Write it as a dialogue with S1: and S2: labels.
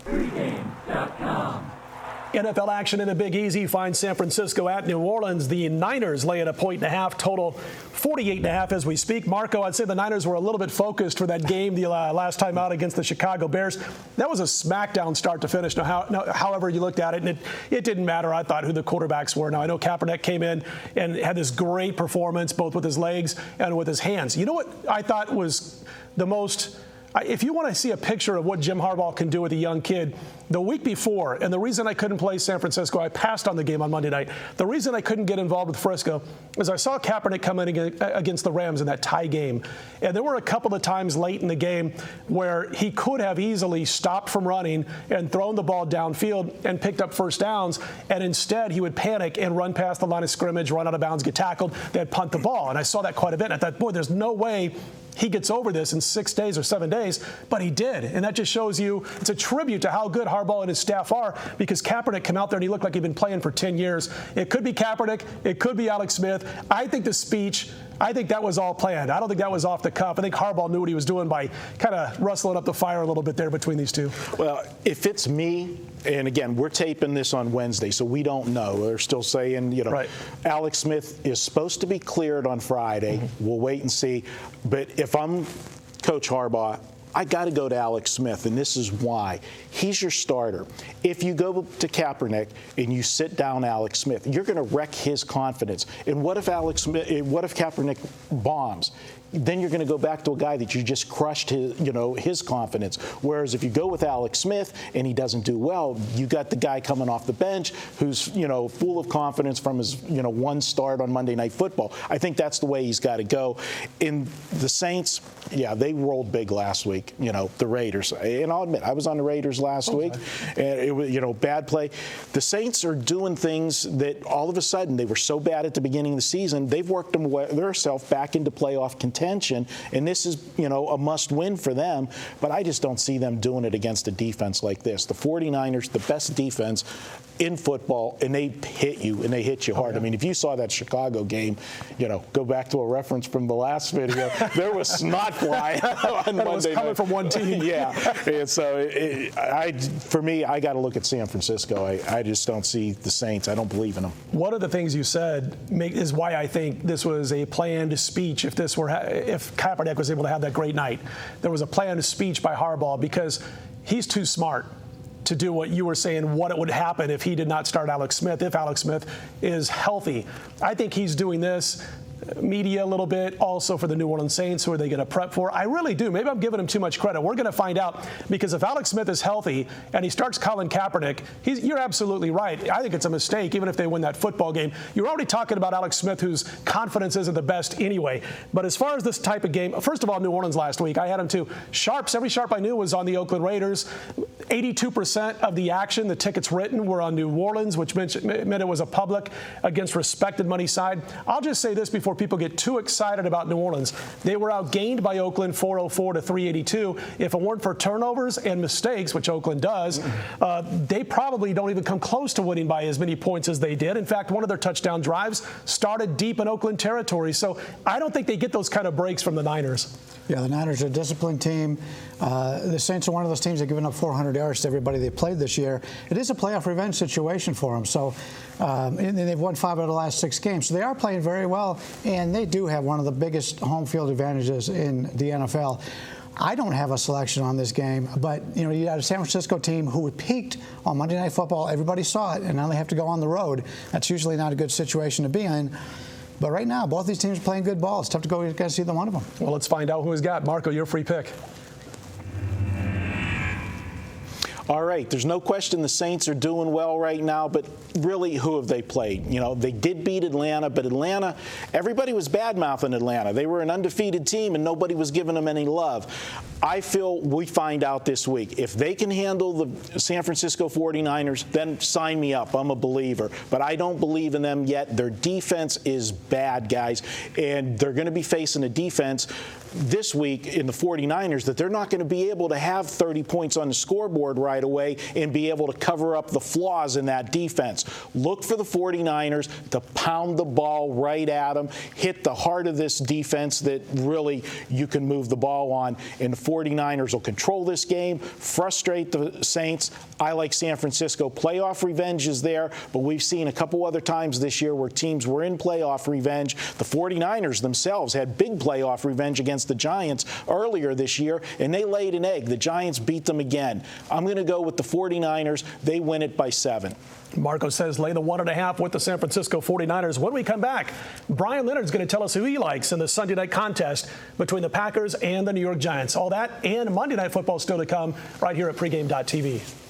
S1: Pregame.com.
S2: NFL action in the Big Easy finds San Francisco at New Orleans. The Niners lay at 1.5, total 48.5 as we speak. Marco, I'd say the Niners were a little bit focused for that game the last time out against the Chicago Bears. That was a smackdown start to finish. However you looked at it, and it didn't matter, I thought, who the quarterbacks were. Now, I know Kaepernick came in and had this great performance, both with his legs and with his hands. You know what I thought was the most... If you want to see a picture of what Jim Harbaugh can do with a young kid, the week before, and the reason I couldn't play San Francisco, I passed on the game on Monday night. The reason I couldn't get involved with Frisco is I saw Kaepernick come in against the Rams in that tie game. And there were a couple of times late in the game where he could have easily stopped from running and thrown the ball downfield and picked up first downs. And instead, he would panic and run past the line of scrimmage, run out of bounds, get tackled, then punt the ball. And I saw that quite a bit. And I thought, boy, there's no way he gets over this in 6 days or 7 days, but he did. And that just shows you, it's a tribute to how good Harbaugh and his staff are, because Kaepernick came out there and he looked like he'd been playing for 10 years. It could be Kaepernick. It could be Alex Smith. I think the speech, I think that was all planned. I don't think that was off the cuff. I think Harbaugh knew what he was doing by kind of rustling up the fire a little bit there between these two.
S3: Well, if it's me, and again, we're taping this on Wednesday, so we don't know. They're still saying, right. Alex Smith is supposed to be cleared on Friday. Mm-hmm. We'll wait and see. But if I'm Coach Harbaugh, I got to go to Alex Smith, and this is why. He's your starter. If you go to Kaepernick and you sit down Alex Smith, you're going to wreck his confidence. And what if Kaepernick bombs? Then you're going to go back to a guy that you just crushed his confidence. Whereas if you go with Alex Smith and he doesn't do well, you got the guy coming off the bench who's full of confidence from his one start on Monday Night Football. I think that's the way he's got to go. In the Saints, yeah, they rolled big last week. The Raiders, and I'll admit I was on the Raiders last week, and it was bad play. The Saints are doing things that all of a sudden they were so bad at the beginning of the season. They've worked themselves back into playoff contention, and this is a must-win for them. But I just don't see them doing it against a defense like this. The 49ers, the best defense in football, and they hit you, and they hit you hard. I mean, if you saw that Chicago game, go back to a reference from the last video, there was snot flying on Monday
S2: night. It was coming from one team.
S3: Yeah, and so for me, I got to look at San Francisco. I just don't see the Saints. I don't believe in them.
S2: One of the things you said is why I think this was a planned speech. If Kaepernick was able to have that great night, there was a planned speech by Harbaugh, because he's too smart to do what you were saying, what would happen if he did not start Alex Smith, if Alex Smith is healthy. I think he's doing this media a little bit, also for the New Orleans Saints, who are they going to prep for? I really do. Maybe I'm giving him too much credit. We're going to find out, because if Alex Smith is healthy and he starts calling Kaepernick, you're absolutely right. I think it's a mistake, even if they win that football game. You're already talking about Alex Smith, whose confidence isn't the best anyway. But as far as this type of game, first of all, New Orleans last week, I had them too. Every sharp I knew was on the Oakland Raiders. 82% of the action, the tickets written, were on New Orleans, which meant it was a public against respected money side. I'll just say this before people get too excited about New Orleans. They were outgained by Oakland 404 to 382. If it weren't for turnovers and mistakes, which Oakland does, they probably don't even come close to winning by as many points as they did. In fact, one of their touchdown drives started deep in Oakland territory. So I don't think they get those kind of breaks from the Niners.
S4: Yeah, the Niners are a disciplined team. The Saints are one of those teams that have given up 400 yards to everybody they played this year. It is a playoff revenge situation for them. So and they've won 5 out of the last 6 games. So they are playing very well, and they do have one of the biggest home field advantages in the NFL. I don't have a selection on this game, but you had a San Francisco team who peaked on Monday Night Football. Everybody saw it, and now they have to go on the road. That's usually not a good situation to be in. But right now, both these teams are playing good ball. It's tough to go against either one of them.
S2: Well, let's find out who has got. Marco, your free pick.
S3: All right, there's no question the Saints are doing well right now, but really, who have they played? They did beat Atlanta, but Atlanta, everybody was bad-mouthing Atlanta. They were an undefeated team, and nobody was giving them any love. I feel we find out this week. If they can handle the San Francisco 49ers, then sign me up. I'm a believer. But I don't believe in them yet. Their defense is bad, guys, and they're going to be facing a defense this week in the 49ers that they're not going to be able to have 30 points on the scoreboard right away and be able to cover up the flaws in that defense. Look for the 49ers to pound the ball right at them, hit the heart of this defense that really you can move the ball on, and the 49ers will control this game, frustrate the Saints. I like San Francisco. Playoff revenge is there, but we've seen a couple other times this year where teams were in playoff revenge. The 49ers themselves had big playoff revenge against the Giants earlier this year, and they laid an egg. The Giants beat them again. I'm going to go with the 49ers. They win it by 7.
S2: Marco says lay the 1.5 with the San Francisco 49ers. When we come back, Bryan Leonard is going to tell us who he likes in the Sunday night contest between the Packers and the New York Giants. All that and Monday Night Football still to come right here at pregame.tv.